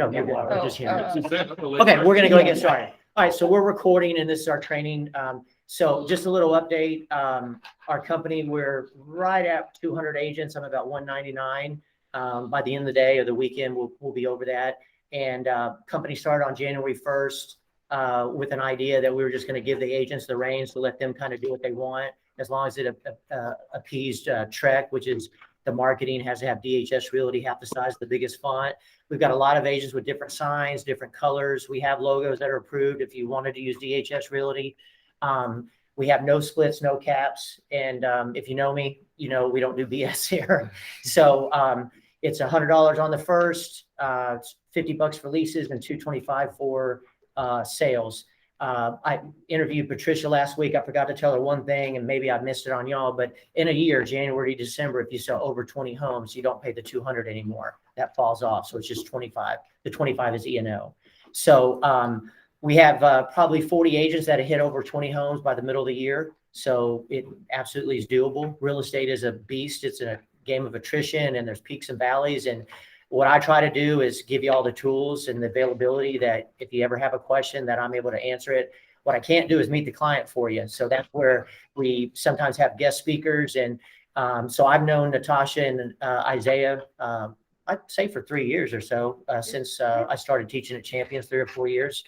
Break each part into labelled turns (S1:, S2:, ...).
S1: No, you're good.
S2: Oh,
S1: Just hear
S2: oh,
S1: me. Okay, we're gonna go get started. All right, so we're recording and this is our training. So just a little update. Our company, we're right at 200 agents. I'm about 199. By the end of the day or the weekend, we'll be over that. And company started on January 1st with an idea that we were just going to give the agents the reins to let them kind of do what they want, as long as it appeased Trek, which is the marketing has to have DHS Realty half the size of the biggest font. We've got a lot of agents with different signs, different colors. We have logos that are approved if you wanted to use DHS Realty. We have no splits, no caps. And if you know me, you know we don't do BS here. So it's $100 on the first, it's $50 for leases and $225 for sales. I interviewed Patricia last week. I forgot to tell her one thing, and maybe I missed it on y'all, but in a year, January to December, if you sell over 20 homes, you don't pay the 200 anymore. That falls off. So it's just 25. The 25 is E&O. So we have probably 40 agents that have hit over 20 homes by the middle of the year. So it absolutely is doable. Real estate is a beast. It's a game of attrition, and there's peaks and valleys. And what I try to do is give you all the tools and the availability that if you ever have a question that I'm able to answer it. What I can't do is meet the client for you. So that's where we sometimes have guest speakers. And so I've known Natasha and Isaiah, I'd say for 3 years or so, since I started teaching at Champions 3 or 4 years.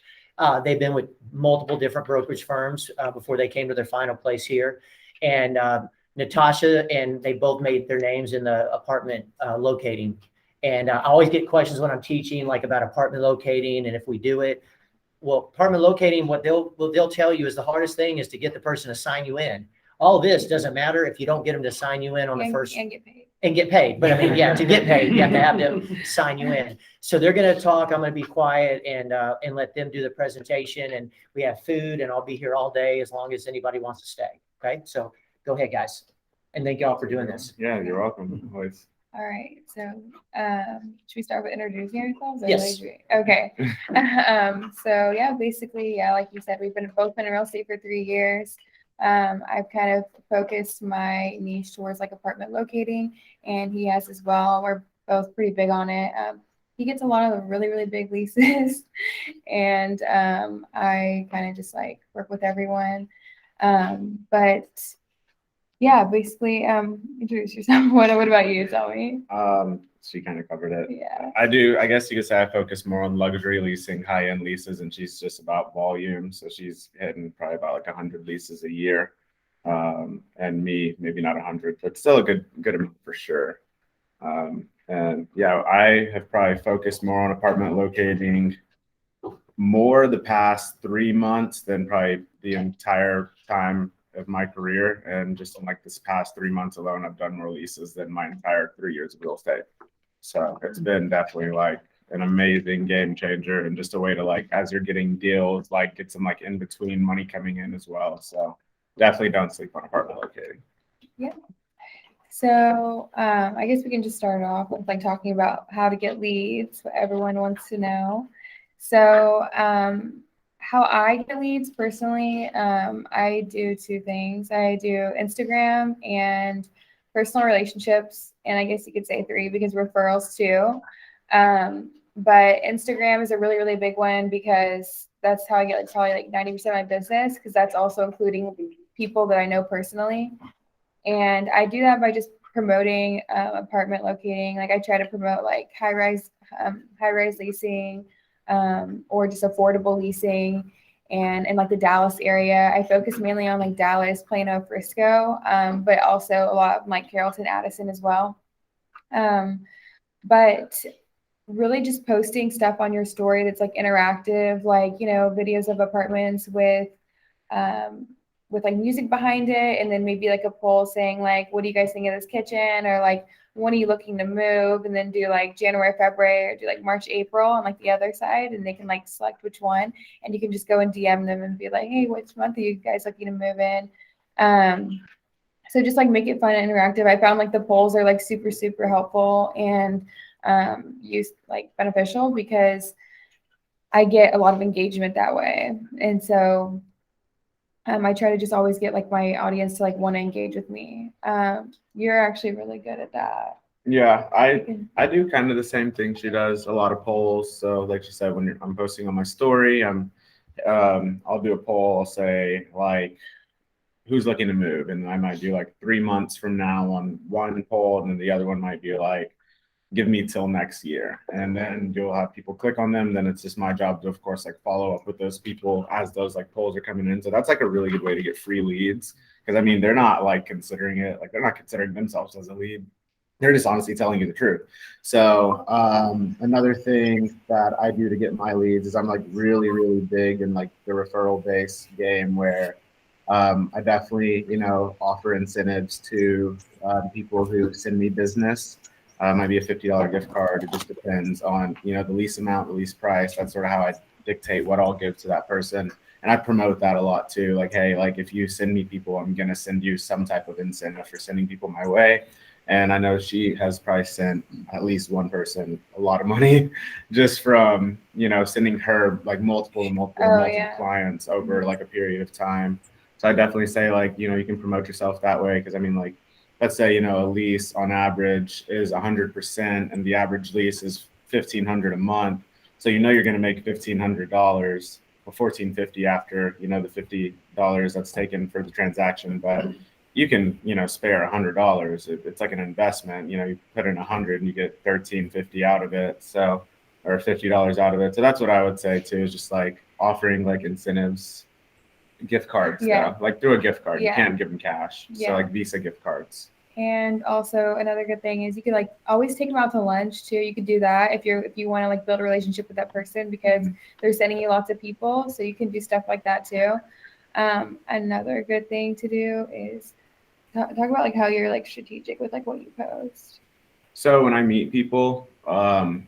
S1: They've been with multiple different brokerage firms before they came to their final place here. And Natasha and they both made their names in the apartment locating. And I always get questions when I'm teaching, like about apartment locating and if we do it. Well, apartment locating, what they'll tell you is the hardest thing is to get the person to sign you in. All this doesn't matter if you don't get them to sign you in on the first
S2: and get paid.
S1: And get paid. But I mean, yeah, to get paid, you have to have them sign you in. So they're going to talk. I'm going to be quiet and let them do the presentation. And we have food, and I'll be here all day as long as anybody wants to stay. Okay, so go ahead, guys, and thank y'all for doing this.
S3: Yeah, you're welcome. Always.
S2: All right. So should we start with introducing ourselves?
S1: Yes.
S2: Okay. So yeah, basically, yeah, like you said, we've both been in real estate for 3 years. I've kind of focused my niche towards like apartment locating, and he has as well. We're both pretty big on it. He gets a lot of really, really big leases, and I kind of just like work with everyone. But yeah, basically, introduce yourself. What about you? Tell me.
S3: She kind of covered it.
S2: Yeah.
S3: I do. I guess you could say I focus more on luxury leasing, high-end leases, and she's just about volume. So she's hitting probably about like 100 leases a year, and me maybe not 100, but still a good amount for sure. And yeah, I have probably focused more on apartment locating more the past 3 months than probably the entire time of my career. And just in like this past 3 months alone, I've done more leases than my entire 3 years of real estate. So it's been definitely like an amazing game changer, and just a way to like, as you're getting deals, like get some like in between money coming in as well. So definitely don't sleep on apartment locating.
S2: Yeah. So I guess we can just start off with like talking about how to get leads, what everyone wants to know. So how I get leads personally, I do 2 things. I do Instagram and personal relationships, and I guess you could say 3 because referrals too. But Instagram is a really, really big one because that's how I get like probably like 90% of my business, because that's also including people that I know personally. And I do that by just promoting apartment locating. Like I try to promote like high-rise leasing, or just affordable leasing. And in like the Dallas area, I focus mainly on like Dallas, Plano, Frisco, but also a lot of like Carrollton, Addison as well. But really just posting stuff on your story that's like interactive, like, you know, videos of apartments with like music behind it, and then maybe like a poll saying like, what do you guys think of this kitchen, or like, when are you looking to move, and then do like January, February, or do like March, April on like the other side, and they can like select which one, and you can just go and DM them and be like, hey, which month are you guys looking to move in? So just like make it fun and interactive. I found like the polls are like super, super helpful and beneficial because I get a lot of engagement that way. And so I try to just always get like my audience to like want to engage with me. You're actually really good at that.
S3: Yeah, I do kind of the same thing she does. A lot of polls. So like she said, when I'm posting on my story, I'll do a poll. I'll say like, who's looking to move, and I might do like 3 months from now on one poll, and then the other one might be like, give me till next year, and then you'll have people click on them. Then it's just my job to, of course, like follow up with those people as those like polls are coming in. So that's like a really good way to get free leads, because I mean they're not like considering it, like they're not considering themselves as a lead. They're just honestly telling you the truth. So another thing that I do to get my leads is I'm like really, really big in like the referral based game where I definitely, offer incentives to people who send me business. Might be a $50 gift card. It just depends on, the lease amount, the lease price. That's sort of how I dictate what I'll give to that person. And I promote that a lot too. Like, hey, like if you send me people, I'm going to send you some type of incentive for sending people my way. And I know she has probably sent at least one person a lot of money just from, sending her like multiple clients over like a period of time. So I definitely say like, you can promote yourself that way. Cause I mean, like, let's say, a lease on average is 100% and the average lease is $1,500 a month. So, you're going to make $1,500 or $1,450 after, the $50 that's taken for the transaction. But you can, spare $100. It's like an investment. You put in 100 and you get $1,350 out of it. So, or $50 out of it. So that's what I would say too, is just like offering like incentives, gift cards, though. Like through a gift card. You can't give them cash. So like Visa gift cards.
S2: And also another good thing is you could like always take them out to lunch too. You could do that if you want to like build a relationship with that person, because they're sending you lots of people. So you can do stuff like that too. Another good thing to do is talk about like how you're like strategic with like what you post.
S3: So when I meet people, I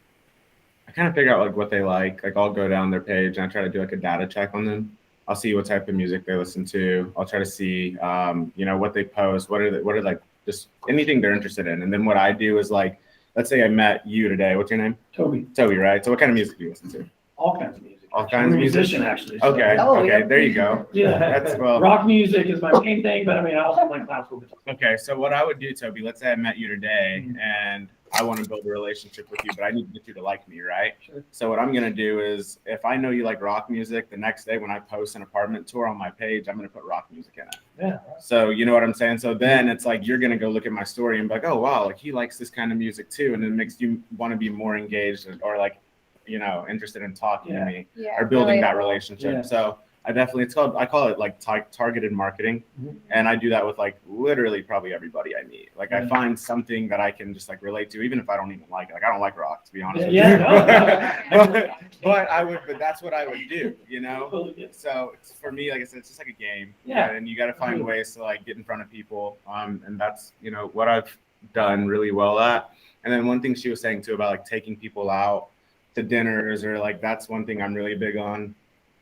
S3: kind of figure out like what they like. Like I'll go down their page and I try to do like a data check on them. I'll see what type of music they listen to. I'll try to see, what they post. What are like just anything they're interested in. And then what I do is like, let's say I met you today. What's your name?
S4: Toby.
S3: Toby, right? So what kind of music do you listen to?
S4: All kinds of music.
S3: All kinds of music?
S4: Musician, actually. So.
S3: Okay. Okay. There you go.
S4: Yeah.
S3: That's well.
S4: Rock music is my main thing, but I mean, I also like classical guitar.
S3: Okay. So what I would do, Toby, let's say I met you today and I want to build a relationship with you, but I need to get you to like me, right?
S4: Sure.
S3: So what I'm going to do is if I know you like rock music, the next day when I post an apartment tour on my page, I'm going to put rock music in it.
S4: Yeah. Right.
S3: So you know what I'm saying? So then it's like, you're going to go look at my story and be like, oh, wow, like he likes this kind of music too. And it makes you want to be more engaged or like, interested in talking to me or building that relationship.
S4: Yeah.
S3: So I call it like targeted marketing.
S4: Mm-hmm.
S3: And I do that with like literally probably everybody I meet. Like I find something that I can just like relate to, even if I don't even like it. Like I don't like rock, to be honest with you. But that's what I would do, So for me, like I said, it's just like a game.
S4: Yeah.
S3: And you got to find ways to like get in front of people. And that's, what I've done really well at. And then one thing she was saying too about like taking people out to dinners or like, that's one thing I'm really big on.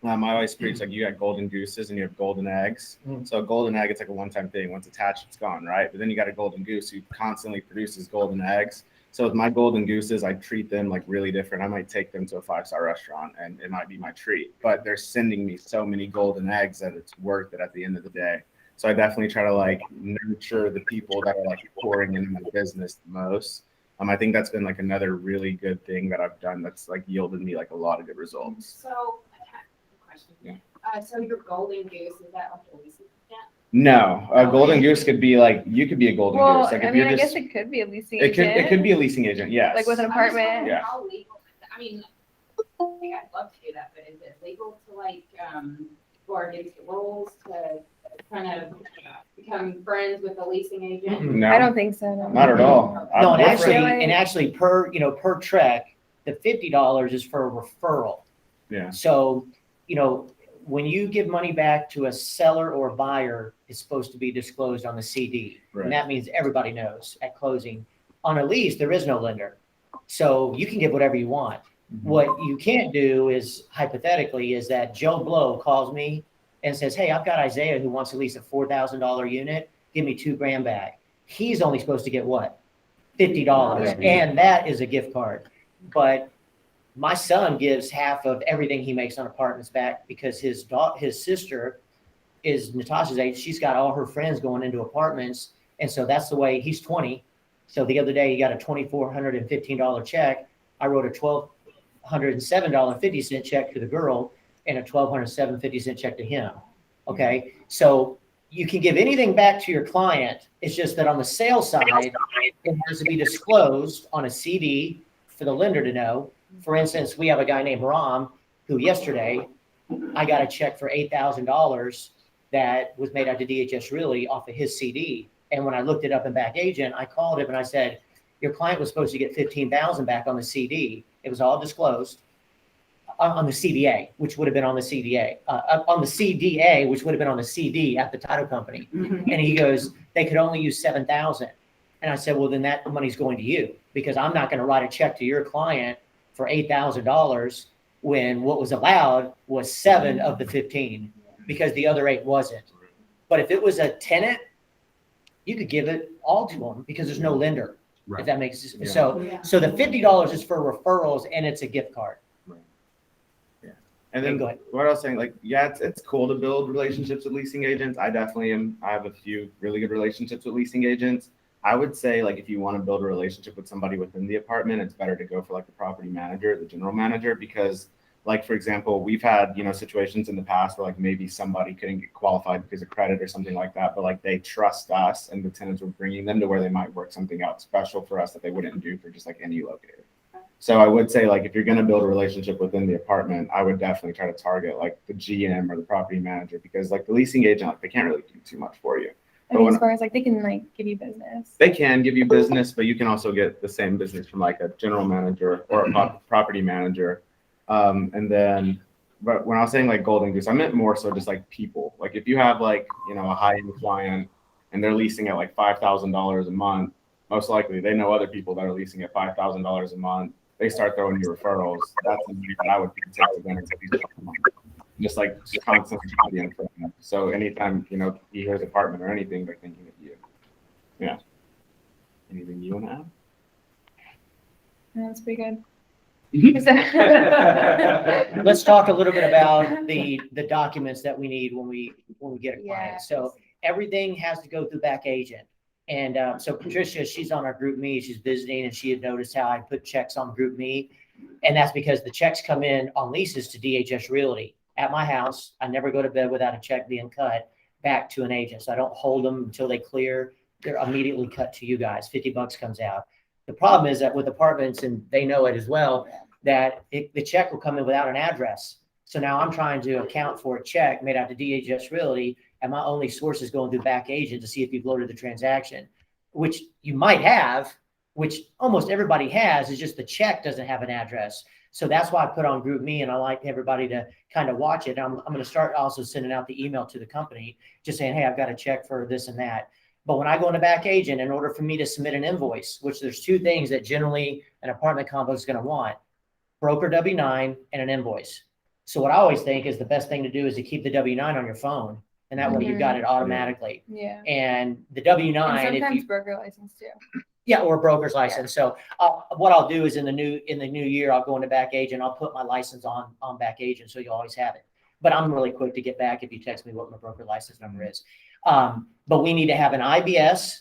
S3: I always preach like you got golden gooses and you have golden eggs. So a golden egg, it's like a one-time thing. Once attached, it's gone, right? But then you got a golden goose who constantly produces golden eggs. So with my golden gooses, I treat them like really different. I might take them to a 5-star restaurant and it might be my treat, but they're sending me so many golden eggs that it's worth it at the end of the day. So I definitely try to like nurture the people that are like pouring into my business the most. I think that's been like another really good thing that I've done that's like yielded me like a lot of good results.
S5: So I have a question.
S3: Yeah.
S5: So your golden goose, is that like a leasing agent?
S3: No, a golden goose could be like, you could be a golden goose. Like
S2: I
S3: if
S2: mean,
S3: you're
S2: I
S3: just,
S2: guess it could be a leasing
S3: it
S2: agent.
S3: could be a leasing agent, yes.
S2: Like with an apartment.
S3: Yeah.
S5: How legal is that? I mean, I'd love to do that, but is it legal to like go against the rules to kind of become friends with a leasing agent?
S3: No,
S2: I don't think so. No.
S3: not at all.
S1: No, and
S3: We're
S1: actually per trek, the $50 is for a referral.
S3: Yeah.
S1: So, when you give money back to a seller or buyer, it's supposed to be disclosed on the CD.
S3: Right.
S1: And that means everybody knows at closing. On a lease, there is no lender. So you can give whatever you want.
S3: Mm-hmm.
S1: What you can't do is, hypothetically, is that Joe Blow calls me and says, hey, I've got Isaiah who wants to lease a $4,000 unit. Give me $2,000 back. He's only supposed to get what? $50.
S3: Yeah.
S1: And that is a gift card. But my son gives half of everything he makes on apartments back because his sister is Natasha's age. She's got all her friends going into apartments. And so that's the way. He's 20. So the other day, he got a $2,415 check. I wrote a $1,207.50 check to the girl and a $1,207.50 check to him. Okay, so you can give anything back to your client. It's just that on the sales side, it has to be disclosed on a CD for the lender to know. For instance, we have a guy named Ram who yesterday I got a check for $8,000 that was made out to DHS Realty off of his CD. And when I looked it up in Back Agent, I called him and I said, your client was supposed to get $15,000 back on the CD. It was all disclosed on the CDA, which would have been on the CDA, on the CDA, which would have been on the CD at the title company. And he goes, they could only use 7,000. And I said, well, then that money's going to you, because I'm not going to write a check to your client for $8,000 when what was allowed was 7 of the 15, because the other 8 wasn't. But if it was a tenant, you could give it all to them because there's no lender.
S3: Right.
S1: If that makes sense.
S3: Yeah.
S1: So the $50 is for referrals and it's a gift card.
S3: And then
S1: Go ahead.
S3: what I was saying, like, yeah, it's cool to build relationships with leasing agents. I definitely am. I have a few really good relationships with leasing agents. I would say, like, if you want to build a relationship with somebody within the apartment, it's better to go for like the property manager, the general manager, because, like, for example, we've had, situations in the past where like maybe somebody couldn't get qualified because of credit or something like that, but like they trust us and the tenants were bringing them to where they might work something out special for us that they wouldn't do for just like any locator. So I would say, like, if you're going to build a relationship within the apartment, I would definitely try to target like the GM or the property manager, because like the leasing agent, like, they can't really do too much for you.
S2: I mean, as far as like they can like give you business.
S3: They can give you business, but you can also get the same business from like a general manager or a property manager. And then, but when I was saying like golden goose, I meant more so just like people. Like if you have like, a high-end client and they're leasing at like $5,000 a month, most likely they know other people that are leasing at $5,000 a month. They start throwing you referrals. That's something that I would take advantage of. Just like constantly being in front of them. So anytime, he hears apartment or anything, they're thinking of you. Yeah. Anything you want to add?
S2: No, that's pretty good.
S1: Let's talk a little bit about the documents that we need when we get a client.
S2: Yes.
S1: So everything has to go through Back Agent. And so Patricia, she's on our Group Me. She's visiting, and she had noticed how I put checks on Group Me. And that's because the checks come in on leases to DHS Realty. At my house, I never go to bed without a check being cut back to an agent. So I don't hold them until they clear. They're immediately cut to you guys. $50 comes out. The problem is that with apartments, and they know it as well, that the check will come in without an address. So now I'm trying to account for a check made out to DHS Realty, and my only source is going through Back Agent to see if you've loaded the transaction, which you might have, which almost everybody has, is just the check doesn't have an address. So that's why I put on Group Me, and I like everybody to kind of watch it. I'm going to start also sending out the email to the company, just saying, hey, I've got a check for this and that. But when I go into Back Agent, in order for me to submit an invoice, which there's 2 things that generally an apartment complex is going to want: broker W-9 and an invoice. So what I always think is the best thing to do is to keep the W-9 on your phone, and that way you've got it automatically.
S2: Yeah.
S1: And the W-9,
S2: And
S1: if
S2: sometimes
S1: you,
S2: broker license too.
S1: yeah, or a broker's license. So what I'll do is in the new year, I'll go into Back Agent. I'll put my license on Back Agent, so you always have it. But I'm really quick to get back if you text me what my broker license number is. But we need to have an IBS,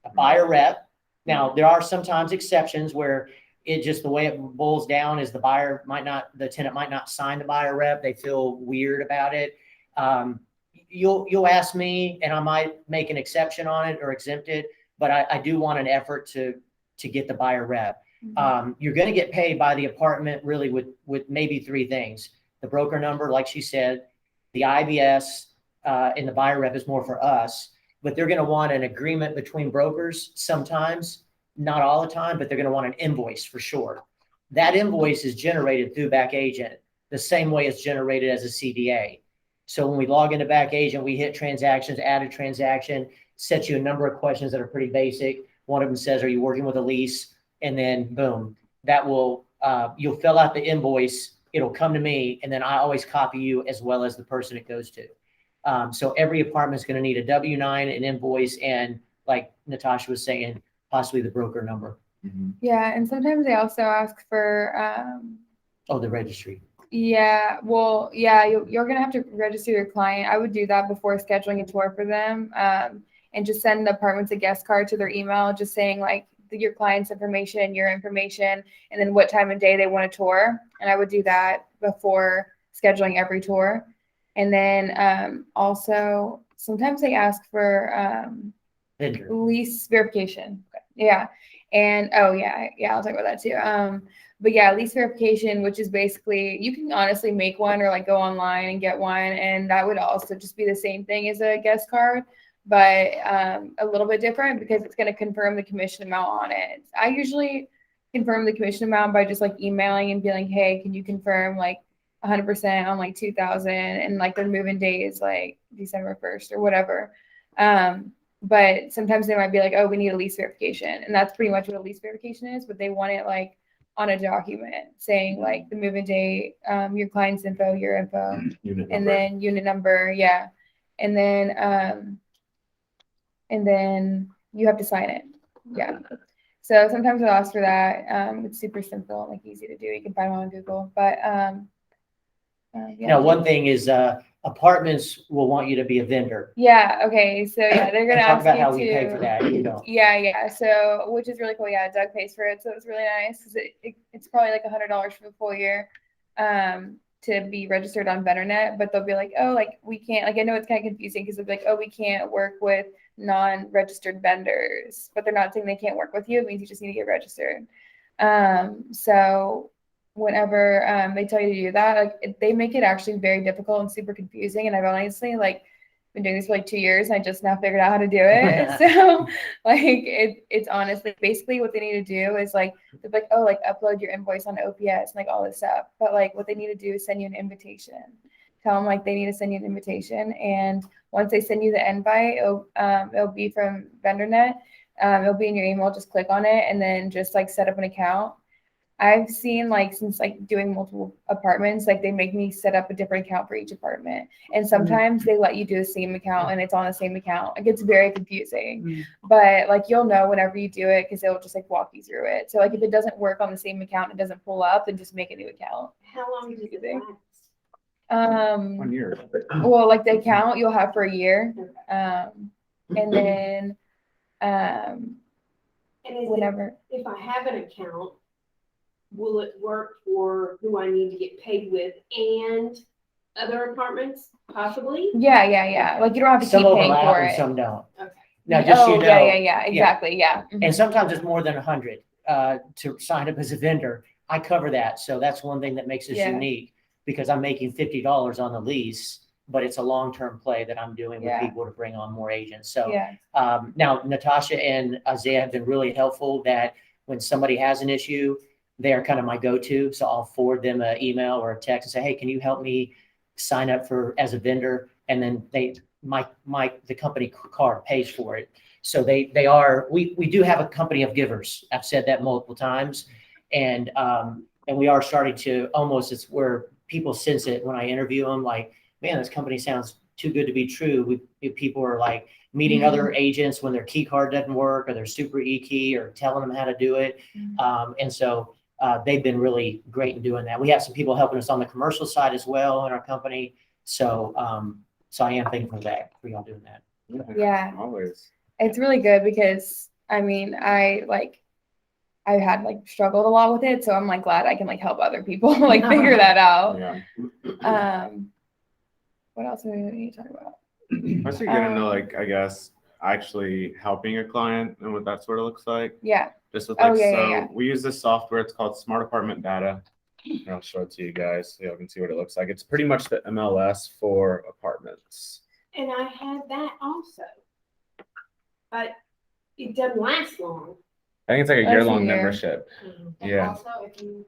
S1: a buyer rep. Now, there are sometimes exceptions where it just, the way it boils down is the tenant might not sign the buyer rep. They feel weird about it. You'll ask me, and I might make an exception on it or exempt it, but I do want an effort to get the buyer rep. You're going to get paid by the apartment really with maybe 3 things: the broker number, like she said, the IBS, and the buyer rep is more for us, but they're going to want an agreement between brokers sometimes, not all the time, but they're going to want an invoice for sure. That invoice is generated through Back Agent the same way it's generated as a CDA. So when we log into Back Agent, we hit transactions, add a transaction, sets you a number of questions that are pretty basic. One of them says, are you working with a lease? And then boom, that will, you'll fill out the invoice. It'll come to me, and then I always copy you as well as the person it goes to. So every apartment is going to need a W-9, an invoice, and like Natasha was saying, possibly the broker number.
S2: Yeah, and sometimes they also ask for
S1: The registry.
S2: Yeah, well, yeah, you're gonna have to register your client. I would do that before scheduling a tour for them, and just send the apartments a guest card to their email, just saying like, your client's information, your information, and then what time of day they want a tour. And I would do that before scheduling every tour. And then also sometimes they ask for
S1: Vendor.
S2: lease verification. Yeah. And I'll talk about that too. But yeah, lease verification, which is basically you can honestly make one or like go online and get one, and that would also just be the same thing as a guest card, but a little bit different because it's going to confirm the commission amount on it. I usually confirm the commission amount by just like emailing and being like, hey, can you confirm like 100% on like 2000 and like their move-in date is like December 1st or whatever. But sometimes they might be like, oh, we need a lease verification. And that's pretty much what a lease verification is, but they want it like on a document saying like the move-in date, your client's info, your info,
S3: Unit
S2: and
S3: number.
S2: then unit number. Yeah. And then you have to sign it. Yeah. So sometimes they'll ask for that. It's super simple, like easy to do. You can find them on Google, but yeah.
S1: Now, one thing is, apartments will want you to be a vendor.
S2: Yeah. Okay. So yeah, they're gonna
S1: And talk
S2: ask
S1: about
S2: you
S1: how
S2: to.
S1: we pay for that, you know.
S2: Yeah. So, which is really cool. Yeah, Doug pays for it, so it's really nice because it's probably like $100 for the full year, to be registered on VenderNet. But they'll be like, oh, like we can't. Like I know it's kind of confusing because they'll be like, oh, we can't work with non-registered vendors, but they're not saying they can't work with you. It means you just need to get registered. So whenever they tell you to do that, like they make it actually very difficult and super confusing. And I've honestly like been doing this for like 2 years and I just now figured out how to do it. So like it's honestly basically what they need to do is like they're like, oh, like upload your invoice on OPS and like all this stuff. But like what they need to do is send you an invitation. Tell them like they need to send you an invitation, and once they send you the invite, it'll be from VenderNet. It'll be in your email. Just click on it and then just like set up an account. I've seen like since like doing multiple apartments, like they make me set up a different account for each apartment. And sometimes they let you do the same account and it's on the same account. It gets very confusing. But like you'll know whenever you do it because they'll just like walk you through it. So like if it doesn't work on the same account, it doesn't pull up, then just make a new account.
S6: How long does it last?
S3: 1 year.
S2: Well, like the account you'll have for a year. And then
S6: And is it,
S2: whenever.
S6: if I have an account, will it work for who I need to get paid with and other apartments possibly?
S2: Yeah. Like you don't have to
S1: Some
S2: keep paying
S1: overlap
S2: for
S1: and
S2: it.
S1: some don't.
S6: Okay.
S1: Now, just so you know.
S2: Yeah, exactly. Yeah.
S1: And sometimes it's more than 100 to sign up as a vendor. I cover that. So that's one thing that makes us
S2: Yeah.
S1: unique because I'm making $50 on the lease, but it's a long-term play that I'm doing with
S2: Yeah.
S1: people to bring on more agents. So
S2: Yeah.
S1: now Natasha and Isaiah have been really helpful that when somebody has an issue, they are kind of my go-to. So I'll forward them an email or a text and say, hey, can you help me sign up as a vendor? And then the company card pays for it. So we do have a company of givers. I've said that multiple times. And we are starting to it's where people sense it when I interview them, like, man, this company sounds too good to be true. People are like meeting other agents when their key card doesn't work or their super e-key or telling them how to do it. And so they've been really great in doing that. We have some people helping us on the commercial side as well in our company. So I am thankful for y'all doing that.
S2: Yeah.
S3: Always.
S2: It's really good because I mean, I had like struggled a lot with it. So I'm like glad I can like help other people like figure that out.
S3: Yeah.
S2: What else do we need to talk about?
S3: I was getting into like, I guess, actually helping a client and what that sort of looks like.
S2: Yeah.
S3: Just with like,
S2: Yeah.
S3: we use this software. It's called Smart Apartment Data. And I'll show it to you guys so you can see what it looks like. It's pretty much the MLS for apartments.
S6: And I had that also. But it doesn't last long.
S3: I think it's like a
S2: That's a
S3: year-long
S2: year.
S3: membership.
S5: And
S3: Yeah.
S5: also, if you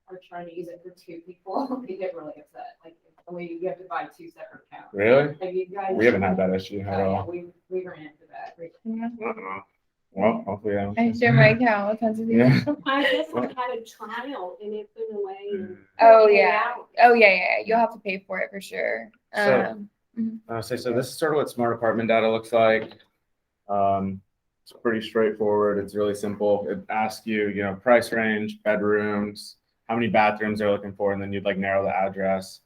S5: are trying to use it for 2 people, they get really upset. Like, you have to buy 2 separate accounts.
S3: Really?
S5: Like you guys.
S3: We haven't had that issue at
S5: Oh, yeah,
S3: all.
S5: we ran into that.
S3: Well, hopefully I don't.
S2: I share my account with tons of people.
S3: Yeah.
S6: I guess I had a trial and it went away. And
S2: Oh
S6: paid
S2: yeah.
S6: out.
S2: Oh yeah. You'll have to pay for it for sure.
S3: So- So this is sort of what Smart Apartment Data looks like. It's pretty straightforward. It's really simple. It asks you, price range, bedrooms, how many bathrooms they're looking for, and then you'd like narrow the address.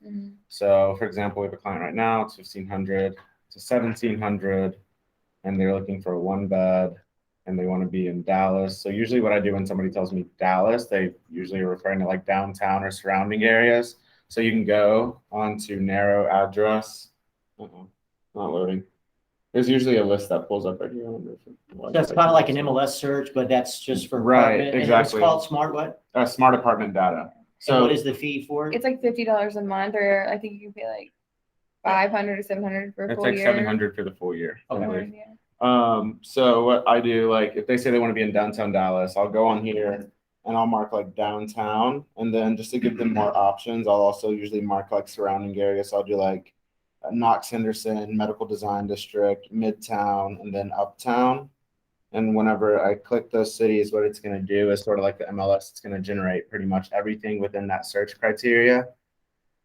S3: So for example, we have a client right now, it's 1,500 to 1,700, and they're looking for a 1 bed and they want to be in Dallas. So usually what I do when somebody tells me Dallas, they usually are referring to like downtown or surrounding areas. So you can go onto narrow address. Not loading. There's usually a list that pulls up right here. I wonder if
S1: That's kind of like an MLS search, but that's just for
S3: Right,
S1: apartment. And
S3: exactly.
S1: it's called Smart what?
S3: Smart apartment data.
S1: So
S3: So
S1: what is the fee for it?
S2: It's like $50 a month, or I think you can pay like 500 or 700 for a
S3: it's
S2: full
S3: like
S2: year.
S3: 700 for the full year. I
S1: Okay.
S3: believe.
S2: Yeah.
S3: So what I do, like if they say they want to be in downtown Dallas, I'll go on here and I'll mark like downtown, and then just to give them more options, I'll also usually mark like surrounding areas. So I'll do like Knox Henderson, Medical Design District, Midtown, and then Uptown. And whenever I click those cities, what it's going to do is sort of like the MLS, it's going to generate pretty much everything within that search criteria.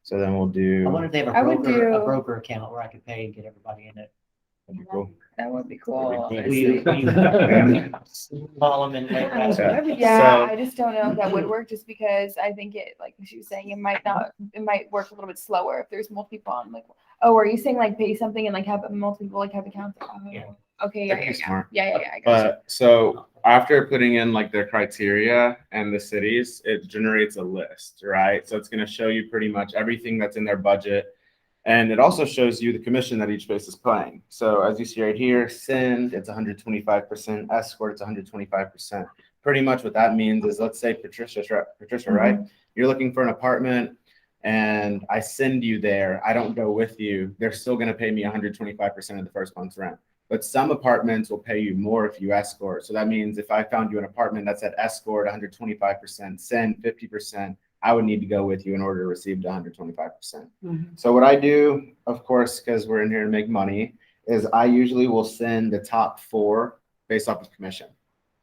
S3: So then we'll do.
S1: I wonder if they have
S2: I would
S1: a
S2: do-
S1: broker account where I could pay and get everybody in it.
S3: That'd be cool.
S2: That would be cool.
S3: That'd
S1: Will
S3: be
S1: you call them and make that?
S3: Yeah.
S2: Yeah,
S3: So-
S2: I just don't know if that would work, just because I think it, like she was saying, it might work a little bit slower if there's multiple people on. Like, oh, are you saying like pay something and like have multiple people like have accounts? Oh,
S1: Yeah.
S2: okay,
S3: That'd
S2: yeah,
S3: be smart.
S2: I got you.
S3: But so after putting in like their criteria and the cities, it generates a list, right? So it's going to show you pretty much everything that's in their budget. And it also shows you the commission that each space is paying. So as you see right here, send, it's 125%, escort, it's 125%. Pretty much what that means is, let's say Patricia, right? You're looking for an apartment and I send you there. I don't go with you. They're still going to pay me 125% of the first month's rent. But some apartments will pay you more if you escort. So that means if I found you an apartment that's at escort 125%, send 50%, I would need to go with you in order to receive the 125%. So what I do, of course, because we're in here to make money, is I usually will send the top 4 based off of commission.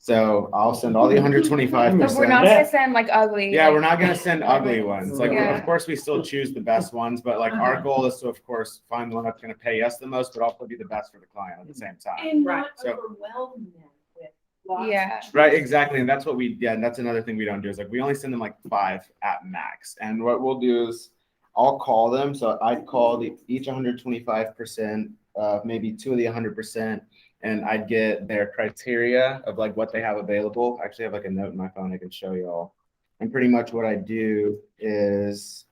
S3: So I'll send all the 125%.
S2: So we're not gonna send like ugly.
S3: Yeah,
S2: like-
S3: we're not going to send ugly ones. Like,
S2: Yeah.
S3: of course, we still choose the best ones, but like our goal is to, of course, find the one that's going to pay us the most, but also be the best for the client at the same time.
S6: And
S4: Right.
S6: not
S3: So-
S6: overwhelm them with lots.
S2: Yeah.
S3: Right, exactly. And that's what and that's another thing we don't do is like we only send them like 5 at max. And what we'll do is I'll call them. So I'd call each 125%, maybe 2 of the 100%. And I'd get their criteria of like what they have available. I actually have like a note in my phone I can show you all. And pretty much what I do is,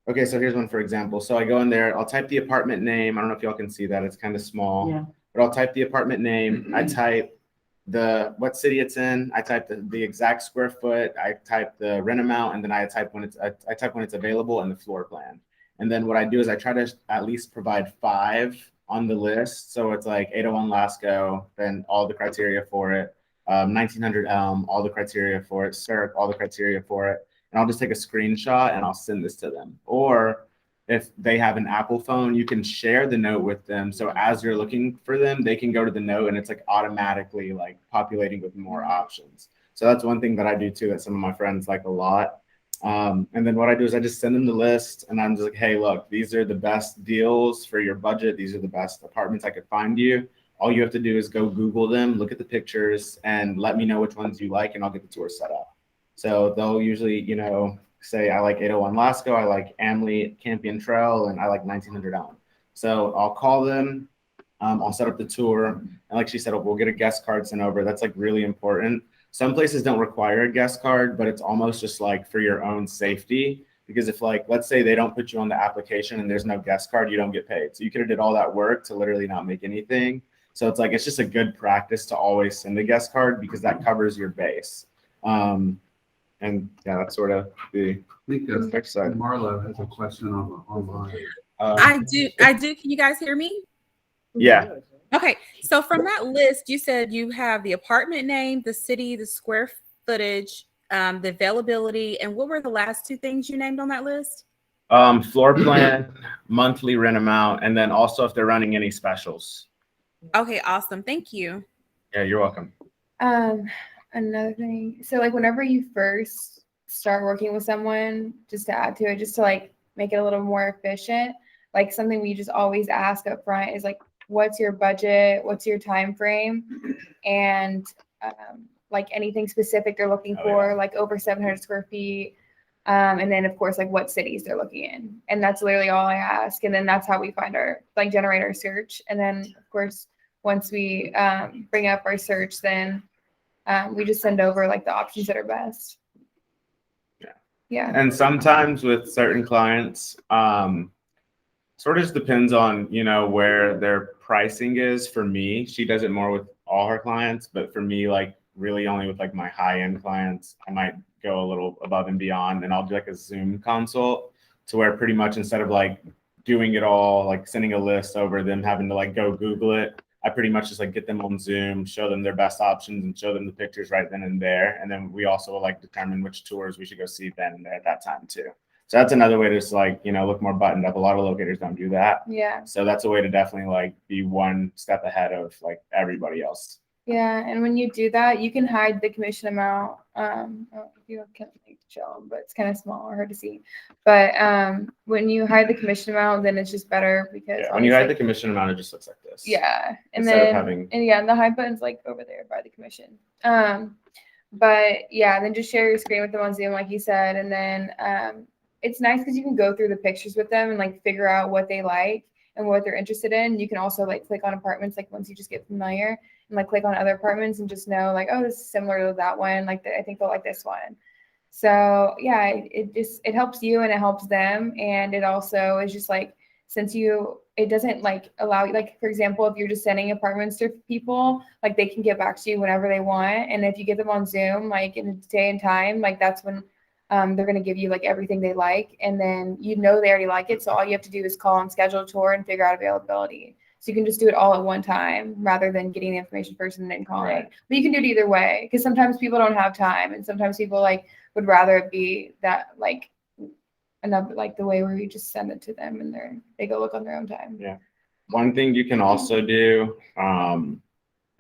S3: okay, so here's one for example. So I go in there, I'll type the apartment name. I don't know if y'all can see that. It's kind of small.
S1: Yeah.
S3: But I'll type the apartment name. I type what city it's in. I type the exact square foot. I type the rent amount, and then I type when it's available and the floor plan. And then what I do is I try to at least provide 5 on the list. So it's like 801 Lasco, then all the criteria for it. 1900 Elm, all the criteria for it. Syrup, all the criteria for it. And I'll just take a screenshot and I'll send this to them. Or if they have an Apple phone, you can share the note with them. So as you're looking for them, they can go to the note and it's like automatically like populating with more options. So that's one thing that I do too that some of my friends like a lot. And then what I do is I just send them the list and I'm just like, hey, look, these are the best deals for your budget. These are the best apartments I could find you. All you have to do is go Google them, look at the pictures, and let me know which ones you like, and I'll get the tour set up. So they'll usually, say I like 801 Lasco, I like Amley Campion Trail, and I like 1900 Elm. So I'll call them, I'll set up the tour, and like she said, we'll get a guest card sent over. That's like really important. Some places don't require a guest card, but it's almost just like for your own safety. Because if like, let's say they don't put you on the application and there's no guest card, you don't get paid. So you could have did all that work to literally not make anything. So it's like, it's just a good practice to always send a guest card because that covers your base. And yeah, that's sort of the
S7: Nika,
S3: side.
S7: Marlo has a question online.
S8: I do. Can you guys hear me?
S3: Yeah.
S8: Okay. So from that list, you said you have the apartment name, the city, the square footage, the availability, and what were the last 2 things you named on that list?
S3: Floor plan, monthly rent amount, and then also if they're running any specials.
S8: Okay, awesome. Thank you.
S3: Yeah, you're welcome.
S2: Another thing. So like whenever you first start working with someone, just to add to it, just to like make it a little more efficient, like something we just always ask up front is like, what's your budget? What's your time frame? And like anything specific they're looking for, like over 700 square feet. And then of course, like what cities they're looking in. And that's literally all I ask. And then that's how we find generate our search. And then of course, once we bring up our search, then we just send over like the options that are best.
S3: Yeah.
S2: Yeah.
S3: And sometimes with certain clients, sort of just depends on, where their pricing is. For me, she does it more with all her clients, but for me, like really only with like my high-end clients, I might go a little above and beyond, and I'll do like a Zoom consult to where pretty much instead of like doing it all, like sending a list over, them having to like go Google it, I pretty much just like get them on Zoom, show them their best options and show them the pictures right then and there. And then we also like determine which tours we should go see then and there at that time too. So that's another way to just like, look more buttoned up. A lot of locators don't do that.
S2: Yeah.
S3: So that's a way to definitely like be one step ahead of like everybody else.
S2: Yeah, and when you do that, you can hide the commission amount. I don't know if you can like show them, but it's kind of small or hard to see. But when you hide the commission amount, then it's just better because
S3: Yeah, when you hide the
S2: obviously-
S3: commission amount, it just looks like this.
S2: Yeah, and
S3: Instead of
S2: then
S3: having-
S2: and the hide button's like over there by the commission. But yeah, then just share your screen with them on Zoom, like you said, and then it's nice because you can go through the pictures with them and like figure out what they like and what they're interested in. You can also like click on apartments like once you just get familiar and like click on other apartments and just know like, oh, this is similar to that one. Like I think they'll like this one. So yeah, it helps you and it helps them, and it also is just like it doesn't like allow you, like for example, if you're just sending apartments to people, like they can get back to you whenever they want, and if you get them on Zoom like in a day and time, like that's when they're going to give you like everything they like, and then they already like it, so all you have to do is call and schedule a tour and figure out availability. So you can just do it all at one time rather than getting the information first and then calling.
S3: Right.
S2: But you can do it either way, because sometimes people don't have time, and sometimes people like would rather it be that like another like the way where you just send it to them and they go look on their own time.
S3: Yeah. One thing you can also do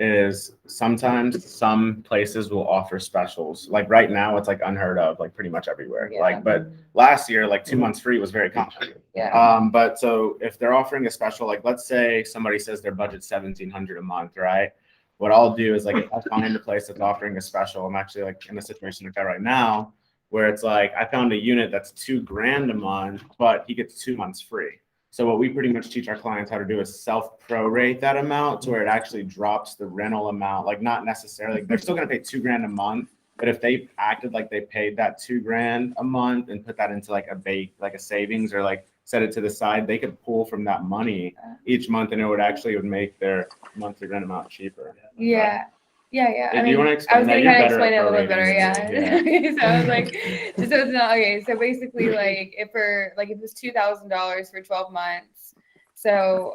S3: is sometimes some places will offer specials. Like right now, it's like unheard of, like pretty much everywhere.
S2: Yeah.
S3: Like, but last year, like 2 months free was very common.
S2: Yeah.
S3: But so if they're offering a special, like let's say somebody says their budget's $1,700 a month, right? What I'll do is like if I find a place that's offering a special, I'm actually like in a situation like that right now, where it's like I found a unit that's $2,000 a month, but he gets 2 months free. So what we pretty much teach our clients how to do is self-prorate that amount to where it actually drops the rental amount. Like not necessarily, they're still gonna pay $2,000 a month, but if they acted like they paid that $2,000 a month and put that into like a savings or like set it to the side, they could pull from that money each month, and it would make their monthly rent amount cheaper.
S2: Yeah. Yeah.
S3: Do you want to
S2: I
S3: explain
S2: was
S3: that?
S2: gonna
S3: You're
S2: kind of
S3: better
S2: explain
S3: at
S2: it a little bit
S3: prorating
S2: better,
S3: than me.
S2: yeah. So I was like, so it's not okay. So basically, like if it was $2,000 for 12 months, it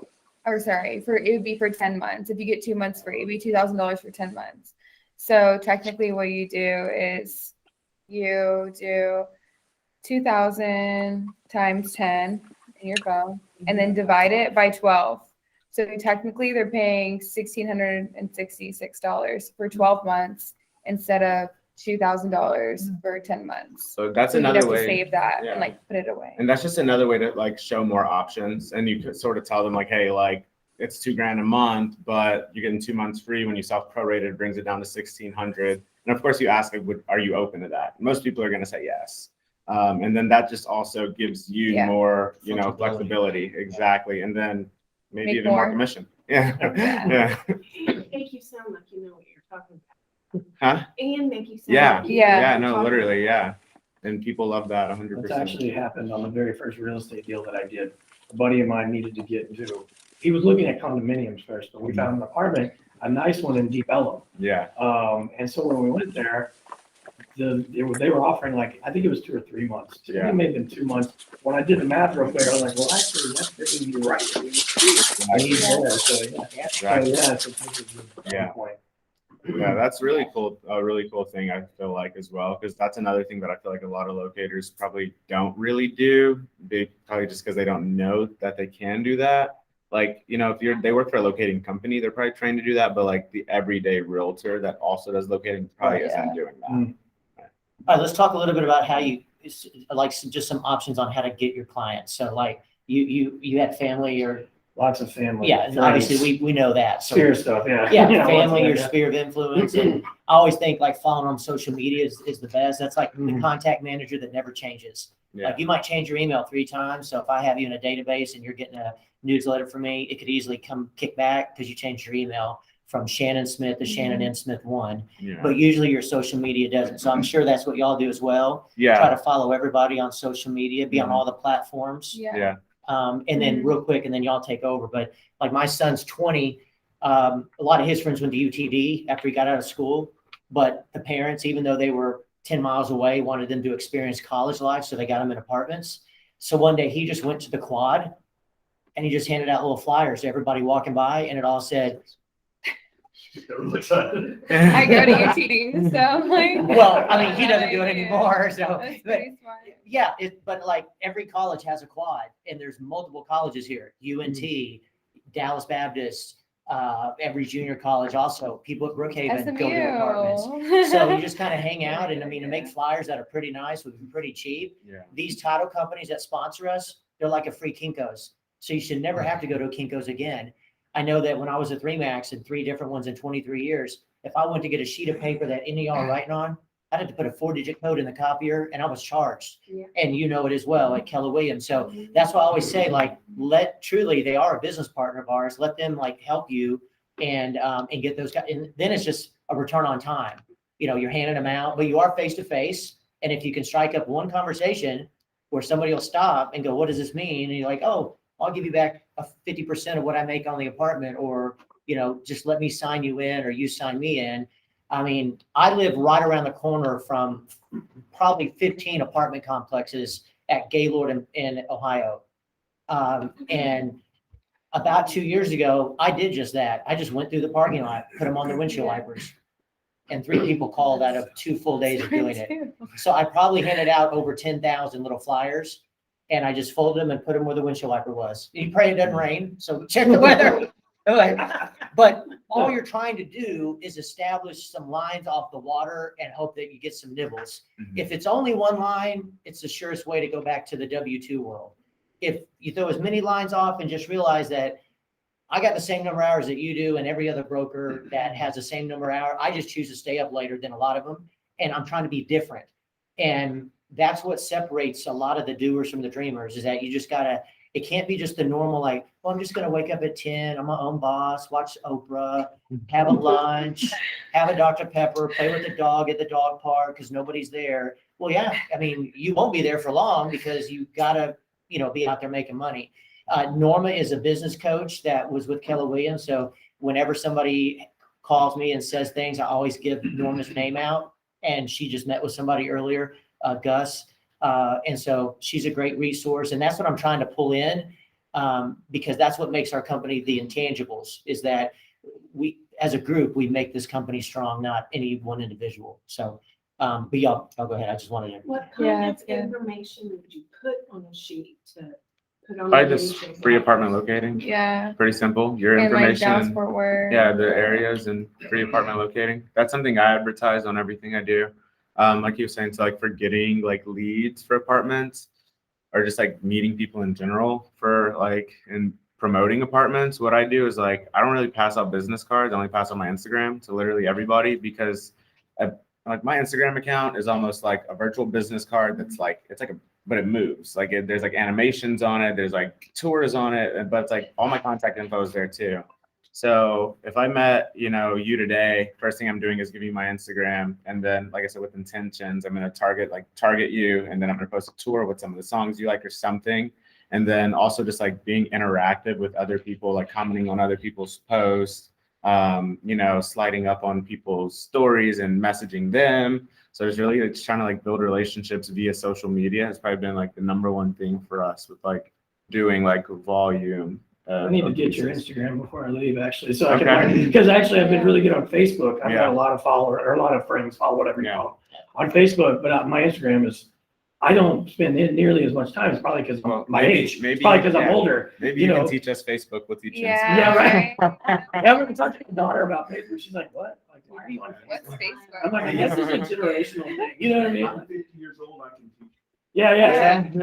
S2: would be for 10 months. If you get 2 months free, it'd be $2,000 for 10 months. So technically, what you do is you do 2,000 times 10 in your phone, and then divide it by 12. So technically, they're paying $1,666 for 12 months instead of $2,000 for 10 months.
S3: So that's
S2: So you'd
S3: another
S2: have to
S3: way.
S2: save that
S3: Yeah.
S2: and like put it away.
S3: And that's just another way to like show more options. And you could sort of tell them like, hey, like it's $2,000 a month, but you're getting 2 months free. When you self-prorate it, brings it down to $1,600. And of course you ask, like, are you open to that? Most people are going to say yes. And then that just also gives you more, flexibility. Exactly. And then maybe
S2: Make
S3: even more
S2: more.
S3: commission. Yeah.
S2: Yeah.
S6: Make you sound like you know what you're talking about.
S3: Huh?
S6: And make you sound
S3: Yeah.
S6: like you know what
S3: Yeah.
S6: you're
S3: No,
S6: talking
S3: literally.
S6: about.
S3: Yeah. And people love that 100%.
S4: That's actually happened on the very first real estate deal that I did. A buddy of mine needed to get into, he was looking at condominiums first, but we found an apartment, a nice one in Deep Ellum.
S3: Yeah.
S4: And so when we went there, they were offering like, I think it was 2 or 3 months.
S3: Yeah.
S4: It may have been 2 months. When I did the math real quick, I was like, well, actually, that's fitting you right. I need more, so yeah.
S3: Exactly.
S4: So this is a good
S3: Yeah.
S4: point.
S3: Yeah, that's really cool. A really cool thing I feel like as well, because that's another thing that I feel like a lot of locators probably don't really do. Probably just because they don't know that they can do that. Like, if they work for a locating company, they're probably trained to do that. But like the everyday realtor that also does locating probably isn't doing that.
S4: Mm.
S1: All right, let's talk a little bit about how just some options on how to get your clients. So like you had family or
S4: lots of family.
S1: Yeah, and obviously we know that. So
S4: Sphere stuff, yeah.
S1: yeah,
S4: You know,
S1: family, your
S4: yeah.
S1: sphere of influence. And I always think like following on social media is the best. That's like the
S4: Mhm.
S1: contact manager that never changes.
S3: Yeah.
S1: Like you might change your email 3 times. So if I have you in a database and you're getting a newsletter from me, it could easily come kick back because you changed your email from Shannon Smith to Shannon N. Smith 1.
S3: Yeah.
S1: But usually your social media doesn't. So I'm sure that's what y'all do as well. Try
S3: Yeah.
S1: to follow everybody on social media, be on all the platforms.
S2: Yeah.
S3: Yeah.
S1: And then real quick, and then y'all take over. But like my son's 20, a lot of his friends went to UTD after he got out of school, but the parents, even though they were 10 miles away, wanted them to experience college life. So they got them in apartments. So one day he just went to the quad and he just handed out little flyers to everybody walking by. And it all said,
S2: I go to UTD, so I'm like.
S1: well, I mean, he doesn't do it anymore. So,
S2: That's
S1: but
S2: pretty smart.
S1: yeah, but like every college has a quad and there's multiple colleges here, UNT, Dallas Baptist, every junior college also, people at Brookhaven go to apartments. So you just kind of hang out and I mean, to make flyers that are pretty nice would be pretty cheap.
S3: Yeah.
S1: These title companies that sponsor us, they're like a free Kinko's. So you should never have to go to a Kinko's again. I know that when I was at Remax and 3 different ones in 23 years, if I went to get a sheet of paper that any of y'all are writing on, I had to put a 4-digit code in the copier and I was charged.
S6: Yeah.
S1: And you know it as well at Keller Williams. So that's why I always say, like, truly, they are a business partner of ours. Let them like help you and get those guys. And then it's just a return on time. You know, you're handing them out, but you are face to face. And if you can strike up one conversation where somebody will stop and go, what does this mean? And you're like, oh, I'll give you back 50% of what I make on the apartment, or, you know, just let me sign you in or you sign me in. I mean, I live right around the corner from probably 15 apartment complexes at Gaylord in Ohio. And about 2 years ago, I did just that. I just went through the parking lot, put them on the windshield wipers. And 3 people called out of 2 full days of doing it. So I probably handed out over 10,000 little flyers. And I just folded them and put them where the windshield wiper was. You pray it doesn't rain, so check the weather. But all you're trying to do is establish some lines off the water and hope that you get some nibbles.
S3: Mhm.
S1: If it's only one line, it's the surest way to go back to the W-2 world. If you throw as many lines off and just realize that I got the same number of hours that you do and every other broker that has the same number of hours, I just choose to stay up later than a lot of them. And I'm trying to be different. And that's what separates a lot of the doers from the dreamers, is that you just gotta, it can't be just the normal, like, well, I'm just gonna wake up at 10, I'm my own boss, watch Oprah, have a lunch, have a Dr. Pepper, play with the dog at the dog park because nobody's there. Well, yeah, I mean, you won't be there for long because you gotta, you know, be out there making money. Norma is a business coach that was with Keller Williams. So whenever somebody calls me and says things, I always give Norma's name out. And she just met with somebody earlier, Gus. And so she's a great resource. And that's what I'm trying to pull in, because that's what makes our company the intangibles, is that we, as a group, we make this company strong, not any one individual. So, but y'all, I'll go ahead. I just wanted to.
S6: What
S2: Yeah,
S6: kind
S2: that's
S6: of
S2: good.
S6: information would you put on a sheet to put on?
S3: I
S6: the
S3: just
S6: leases?
S3: free apartment locating.
S2: Yeah.
S3: Pretty simple. Your
S2: And like Dallas
S3: information.
S2: Fort Worth.
S3: Yeah, the areas and free apartment locating. That's something I advertise on everything I do. Like you were saying, so like for getting like leads for apartments, or just like meeting people in general for like and promoting apartments, what I do is like I don't really pass out business cards. I only pass on my Instagram to literally everybody, because like my Instagram account is almost like a virtual business card that's like, it's like a, but it moves. Like there's like animations on it, there's like tours on it, but it's like all my contact info is there too. So if I met, you know, you today, first thing I'm doing is giving you my Instagram. And then, like I said, with intentions, I'm going to target you. And then I'm going to post a tour with some of the songs you like or something. And then also just like being interactive with other people, like commenting on other people's posts, you know, sliding up on people's stories and messaging them. So it's really like trying to like build relationships via social media has probably been like the #1 thing for us with like doing like volume.
S4: I need to get your Instagram before I leave, actually, so I
S3: Okay.
S4: can, because actually I've been really good on Facebook. I've
S3: Yeah.
S4: got a lot of followers, or a lot of friends, follow whatever you
S3: Yeah.
S4: call it, on Facebook, but my Instagram is, I don't spend nearly as much time. It's probably because
S3: Well,
S4: my
S3: maybe-
S4: age.
S3: maybe
S4: It's probably because
S3: you
S4: I'm
S3: can.
S4: older.
S3: Maybe
S4: you
S3: you
S4: know.
S3: can teach us Facebook. We'll teach you
S2: Yeah.
S3: Instagram.
S4: Yeah, right.
S2: right.
S4: Yeah, we're talking to my daughter about Facebook. She's like, what? Like, why are you on
S2: What's
S4: Facebook?
S2: Facebook?
S4: I'm like, I guess it's a generational thing. You know what I mean?
S7: I'm 50 years old, I can teach.
S4: Yeah.
S2: Yeah.
S5: If you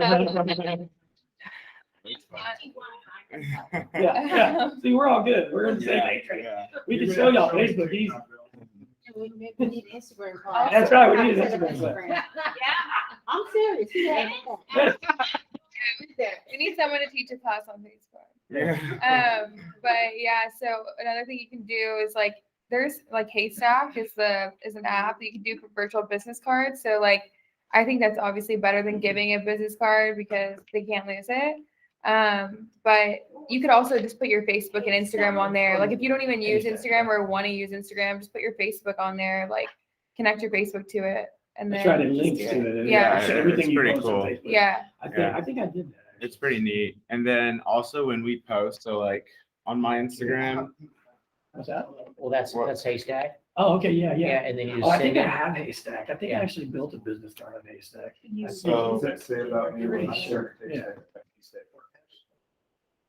S5: want to hire
S4: Yeah. See, we're all good. We're in the same page.
S3: Yeah.
S4: We can show y'all Facebook easy.
S6: We need Instagram.
S4: That's right, we need an Instagram.
S6: Yeah, I'm serious.
S2: We need someone to teach a class on Facebook.
S3: Yeah.
S2: But yeah, so another thing you can do is like there's like Haystack is an app that you can do for virtual business cards. So like I think that's obviously better than giving a business card because they can't lose it. But you could also just put your Facebook and Instagram on there. Like if you don't even use Instagram or want to use Instagram, just put your Facebook on there, like connect your Facebook to it. And
S4: That's
S2: then
S4: right, it
S2: just
S4: links
S2: do
S4: to it.
S2: Yeah.
S3: It's
S4: Everything you
S3: pretty
S4: post on
S3: cool.
S4: Facebook.
S2: Yeah.
S4: I think I did that.
S3: It's pretty neat. And then also when we post, so like on my Instagram,
S4: What's that?
S1: Well, that's Haystack.
S4: Oh, okay, yeah.
S1: Yeah, and then you
S4: Oh,
S1: just
S4: I
S1: send
S4: think I
S1: it.
S4: have Haystack. I think I
S1: Yeah.
S4: actually built a business card on Haystack.
S3: So-
S7: What does that say about me when I share?
S4: Yeah.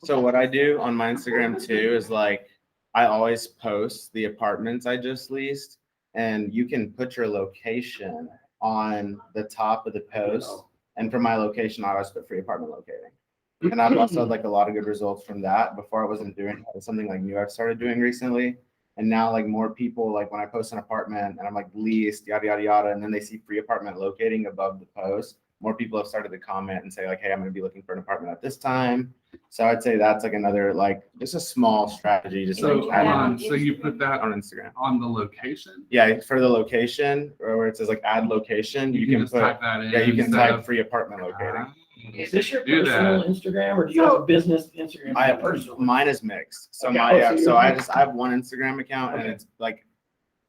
S3: so what I do on my Instagram too is like, I always post the apartments I just leased, and you can put your location on the top of the post. And for my location, I always put free apartment locating. And I've also had like a lot of good results from that. Before I wasn't doing it. It's something like new I've started doing recently. And now like more people, like when I post an apartment and I'm like leased, yada, yada, yada, and then they see free apartment locating above the post, more people have started to comment and say like, hey, I'm gonna be looking for an apartment at this time. So I'd say that's like another, like just a small strategy, just
S7: So,
S3: like add
S7: so you put that
S3: on Instagram.
S7: on the location?
S3: Yeah, for the location, or where it says like add location, you can
S7: just
S3: put,
S7: type that in.
S3: yeah, you can
S7: instead
S3: type
S7: of-
S3: free apartment locating.
S4: Is this your
S7: Do
S4: personal
S7: that.
S4: Instagram or do you have a business Instagram?
S3: I have
S4: personal.
S3: mine is mixed. So
S4: Okay.
S3: my
S4: Oh,
S3: yeah,
S4: so
S3: so
S4: you're-
S3: I have one Instagram account and
S4: Okay.
S3: it's like